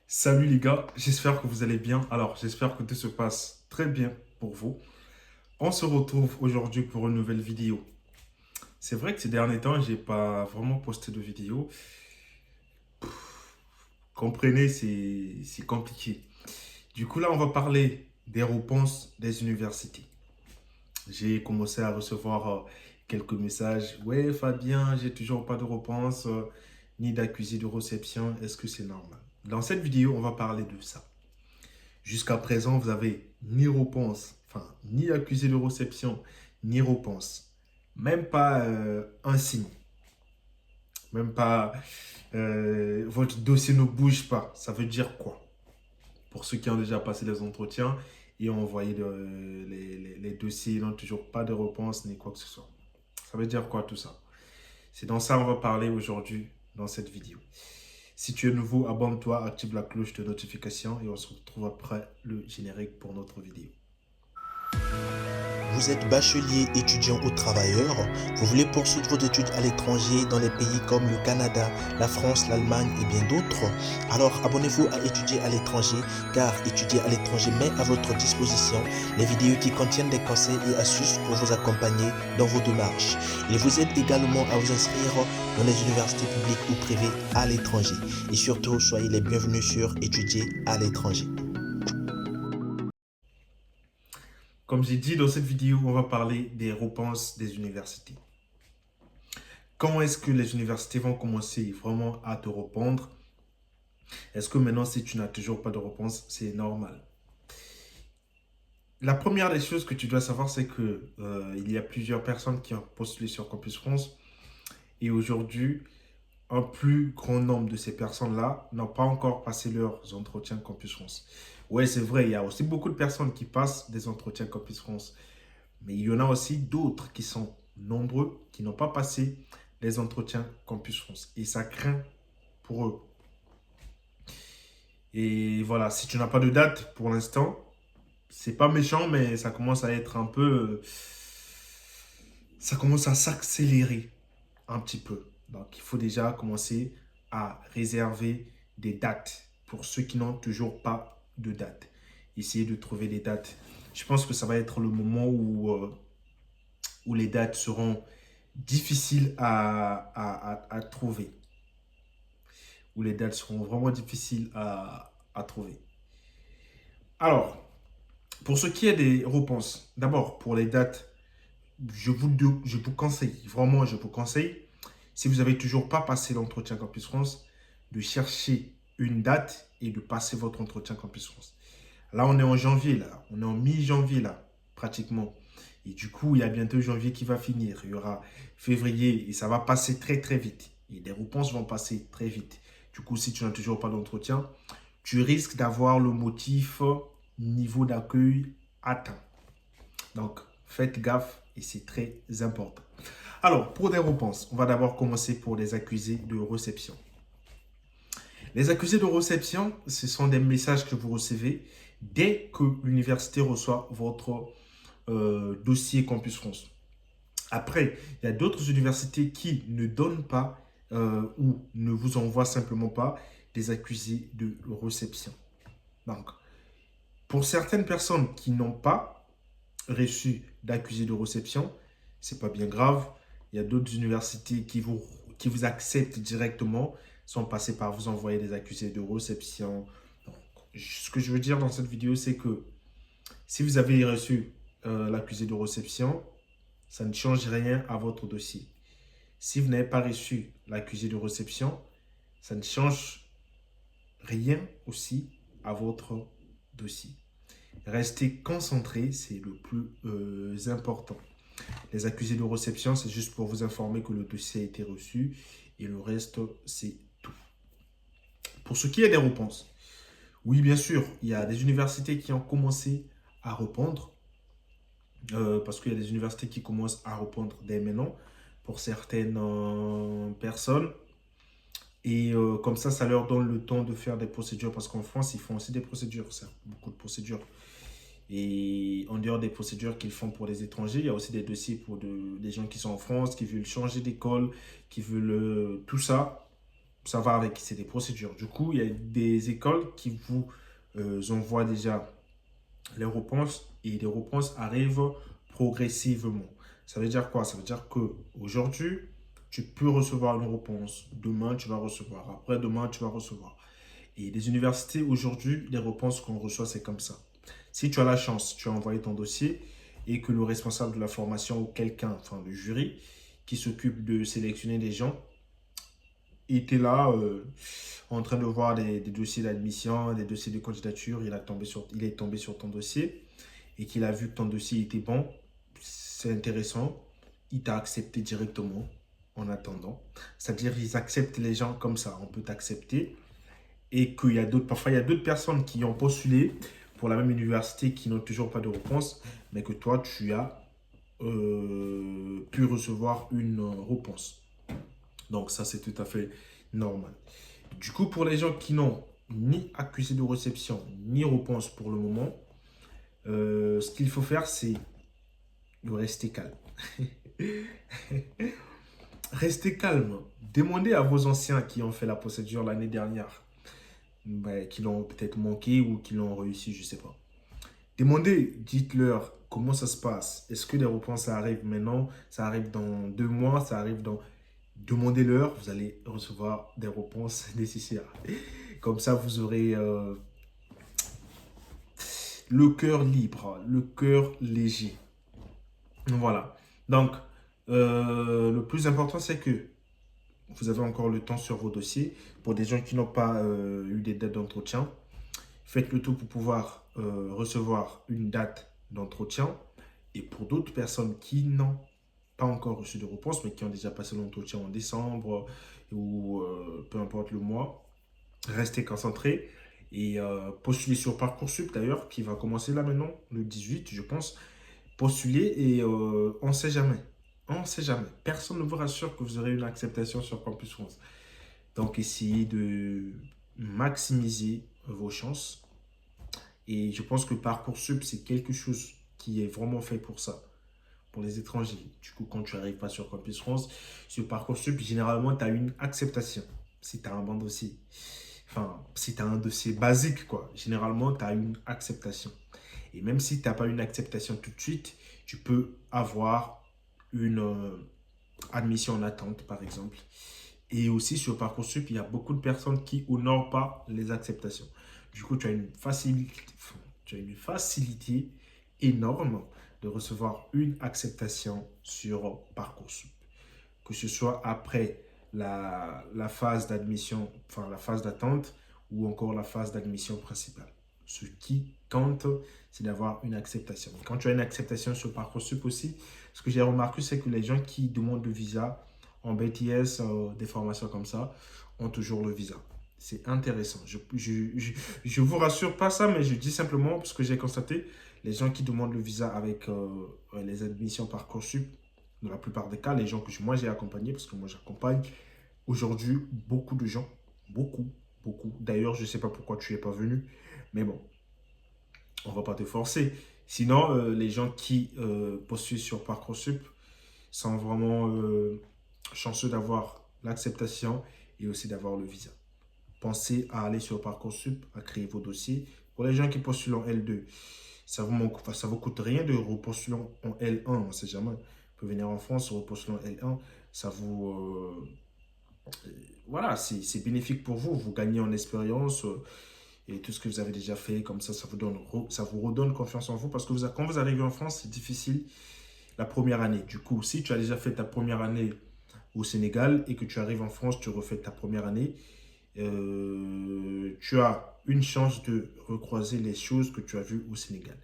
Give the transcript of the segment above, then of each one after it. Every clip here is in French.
Salut les gars, j'espère que vous allez bien. Alors, j'espère que tout se passe très bien pour vous. On se retrouve aujourd'hui pour une nouvelle vidéo. C'est vrai que ces derniers temps, j'ai pas vraiment posté de vidéo. Comprenez, c'est compliqué. Du coup, là, on va parler des réponses des universités. J'ai commencé à recevoir quelques messages. Ouais, Fabien, j'ai toujours pas de réponse ni d'accusé de réception. Est-ce que c'est normal? Dans cette vidéo, on va parler de ça. Jusqu'à présent, vous avez ni réponse, enfin, ni accusé de réception, ni réponse. Même pas un signe. Même pas votre dossier ne bouge pas. Ça veut dire quoi? Pour ceux qui ont déjà passé les entretiens et ont envoyé les dossiers, ils n'ont toujours pas de réponse ni quoi que ce soit. Ça veut dire quoi tout ça? C'est dans ça qu'on va parler aujourd'hui dans cette vidéo. Si tu es nouveau, abonne-toi, active la cloche de notification et on se retrouve après le générique pour notre vidéo. Vous êtes bachelier, étudiant ou travailleur, vous voulez poursuivre vos études à l'étranger dans les pays comme le Canada, la France, l'Allemagne et bien d'autres. Alors abonnez-vous à étudier à l'étranger car étudier à l'étranger met à votre disposition les vidéos qui contiennent des conseils et astuces pour vous accompagner dans vos démarches. Il vous aide également à vous inscrire dans les universités publiques ou privées à l'étranger. Et surtout, soyez les bienvenus sur étudier à l'étranger. Comme j'ai dit dans cette vidéo, on va parler des réponses des universités. Quand est-ce que les universités vont commencer vraiment à te répondre? Est-ce que maintenant, si tu n'as toujours pas de réponse, c'est normal? La première des choses que tu dois savoir, c'est que il y a plusieurs personnes qui ont postulé sur Campus France et aujourd'hui, un plus grand nombre de ces personnes-là n'ont pas encore passé leurs entretiens Campus France. Oui, c'est vrai, il y a aussi beaucoup de personnes qui passent des entretiens Campus France. Mais il y en a aussi d'autres qui sont nombreux, qui n'ont pas passé les entretiens Campus France. Et ça craint pour eux. Et voilà, si tu n'as pas de date pour l'instant, c'est pas méchant, mais ça commence à être un peu... Ça commence à s'accélérer un petit peu. Donc, il faut déjà commencer à réserver des dates pour ceux qui n'ont toujours pas de date. Essayez de trouver des dates. Je pense que ça va être le moment où les dates seront difficiles à trouver. Où les dates seront vraiment difficiles à trouver. Alors, pour ce qui est des réponses, d'abord, pour les dates, je vous conseille, vraiment, je vous conseille, si vous n'avez toujours pas passé l'entretien Campus France, de chercher une date et de passer votre entretien Campus France. Là, on est en janvier, là. On est en mi-janvier, là, pratiquement. Et du coup, il y a bientôt janvier qui va finir. Il y aura février et ça va passer très, très vite. Et les réponses vont passer très vite. Du coup, si tu n'as toujours pas d'entretien, tu risques d'avoir le motif niveau d'accueil atteint. Donc, faites gaffe et c'est très important. Alors, pour des réponses, on va d'abord commencer pour les accusés de réception. Les accusés de réception, ce sont des messages que vous recevez dès que l'université reçoit votre dossier Campus France. Après, il y a d'autres universités qui ne donnent pas ou ne vous envoient simplement pas des accusés de réception. Donc, pour certaines personnes qui n'ont pas reçu d'accusés de réception, c'est pas bien grave. Il y a d'autres universités qui vous acceptent directement, sans passer par vous envoyer des accusés de réception. Donc, ce que je veux dire dans cette vidéo, c'est que si vous avez reçu l'accusé de réception, ça ne change rien à votre dossier. Si vous n'avez pas reçu l'accusé de réception, ça ne change rien aussi à votre dossier. Restez concentré, c'est le plus important. Les accusés de réception, c'est juste pour vous informer que le dossier a été reçu et le reste, c'est tout. Pour ce qui est des réponses, oui, bien sûr, il y a des universités qui ont commencé à répondre parce qu'il y a des universités qui commencent à répondre dès maintenant pour certaines personnes. Et comme ça leur donne le temps de faire des procédures parce qu'en France, ils font aussi des procédures, certes, beaucoup de procédures. Et en dehors des procédures qu'ils font pour les étrangers, il y a aussi des dossiers pour des gens qui sont en France, qui veulent changer d'école, qui veulent tout ça. ça va avec, c'est des procédures. Du coup, il y a des écoles qui vous envoient déjà les réponses et les réponses arrivent progressivement. Ça veut dire quoi? Ça veut dire que aujourd'hui, tu peux recevoir une réponse. Demain, tu vas recevoir. Après-demain, tu vas recevoir. Et les universités, aujourd'hui, les réponses qu'on reçoit, c'est comme ça. Si tu as la chance, tu as envoyé ton dossier et que le responsable de la formation ou quelqu'un, enfin le jury, qui s'occupe de sélectionner les gens, était là en train de voir des dossiers d'admission, des dossiers de candidature, il est tombé sur ton dossier et qu'il a vu que ton dossier était bon, c'est intéressant, il t'a accepté directement en attendant. C'est-à-dire qu'ils acceptent les gens comme ça, on peut t'accepter et qu'il y a d'autres, parfois il y a d'autres personnes qui ont postulé pour la même université qui n'ont toujours pas de réponse, mais que toi tu as pu recevoir une réponse. Donc ça c'est tout à fait normal. Du coup pour les gens qui n'ont ni accusé de réception ni réponse pour le moment, ce qu'il faut faire c'est de rester calme. Restez calme. Demandez à vos anciens qui ont fait la procédure l'année dernière, qui l'ont peut-être manqué ou qui l'ont réussi, je ne sais pas. Demandez, dites-leur comment ça se passe. Est-ce que les réponses arrivent maintenant? Ça arrive dans 2 mois, ça arrive dans... Demandez-leur, vous allez recevoir des réponses nécessaires. Comme ça, vous aurez le cœur libre, le cœur léger. Voilà. Donc, le plus important, c'est que vous avez encore le temps sur vos dossiers. Pour des gens qui n'ont pas eu des dates d'entretien, faites le tout pour pouvoir recevoir une date d'entretien. Et pour d'autres personnes qui n'ont pas encore reçu de réponse, mais qui ont déjà passé l'entretien en décembre ou peu importe le mois, restez concentrés et postulez sur Parcoursup d'ailleurs, qui va commencer là maintenant, le 18, je pense. Postulez et on ne sait jamais. On ne sait jamais. Personne ne vous rassure que vous aurez une acceptation sur Campus France. Donc, essayez de maximiser vos chances. Et je pense que Parcoursup, c'est quelque chose qui est vraiment fait pour ça, pour les étrangers. Du coup, quand tu n'arrives pas sur Campus France, sur Parcoursup, généralement, tu as une acceptation. Si tu as un bon dossier. Enfin, si tu as un dossier basique, quoi. Généralement, tu as une acceptation. Et même si tu n'as pas une acceptation tout de suite, tu peux avoir une admission en attente, par exemple. Et aussi, sur Parcoursup, il y a beaucoup de personnes qui n'honorent pas les acceptations. Du coup, tu as une facilité énorme de recevoir une acceptation sur Parcoursup. Que ce soit après la phase d'admission, enfin la phase d'attente ou encore la phase d'admission principale. Ce qui compte, c'est d'avoir une acceptation. Quand tu as une acceptation sur Parcoursup aussi, ce que j'ai remarqué, c'est que les gens qui demandent le visa en BTS, des formations comme ça, ont toujours le visa. C'est intéressant. Je vous rassure pas ça, mais je dis simplement parce que j'ai constaté, les gens qui demandent le visa avec les admissions Parcoursup, dans la plupart des cas, les gens que moi j'ai accompagnés, parce que moi j'accompagne aujourd'hui beaucoup de gens, beaucoup, beaucoup. D'ailleurs, je ne sais pas pourquoi tu n'es pas venu, mais bon, on ne va pas te forcer. Sinon, les gens qui postulent sur Parcoursup sont vraiment chanceux d'avoir l'acceptation et aussi d'avoir le visa. Pensez à aller sur Parcoursup, à créer vos dossiers. Pour les gens qui postulent en L2, ça vous coûte rien de repostuler en L1, on ne sait jamais. Vous pouvez venir en France, repostuler en L1, ça vous... voilà, c'est bénéfique pour vous. Vous gagnez en expérience et tout ce que vous avez déjà fait, comme ça ça vous redonne confiance en vous. Parce que quand vous arrivez en France, c'est difficile la première année. Du coup, si tu as déjà fait ta première année au Sénégal et que tu arrives en France, tu refais ta première année, tu as une chance de recroiser les choses que tu as vues au Sénégal.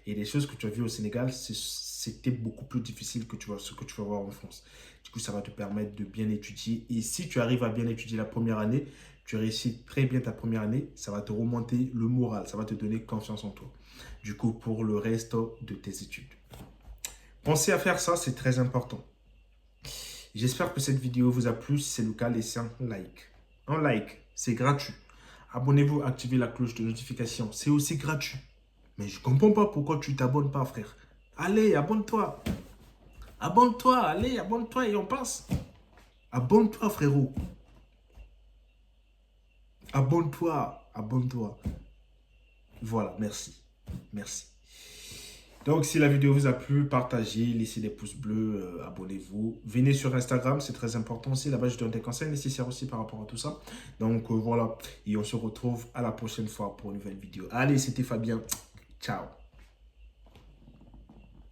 Et les choses que tu as vues au Sénégal, c'était beaucoup plus difficile que ce que tu vas voir en France. Du coup, ça va te permettre de bien étudier. Et si tu arrives à bien étudier la première année, tu réussis très bien ta première année, ça va te remonter le moral, ça va te donner confiance en toi. Du coup, pour le reste de tes études. Pensez à faire ça, c'est très important. J'espère que cette vidéo vous a plu. Si c'est le cas, laissez un like. Un like, c'est gratuit. Abonnez-vous, activez la cloche de notification. C'est aussi gratuit. Mais je ne comprends pas pourquoi tu ne t'abonnes pas, frère. Allez, abonne-toi. Abonne-toi, allez, abonne-toi et on passe. Abonne-toi, frérot. Abonne-toi, abonne-toi. Voilà, merci. Merci. Donc, si la vidéo vous a plu, partagez, laissez des pouces bleus, abonnez-vous. Venez sur Instagram, c'est très important aussi. Là-bas, je donne des conseils nécessaires aussi par rapport à tout ça. Donc, voilà. Et on se retrouve à la prochaine fois pour une nouvelle vidéo. Allez, c'était Fabien. Ciao.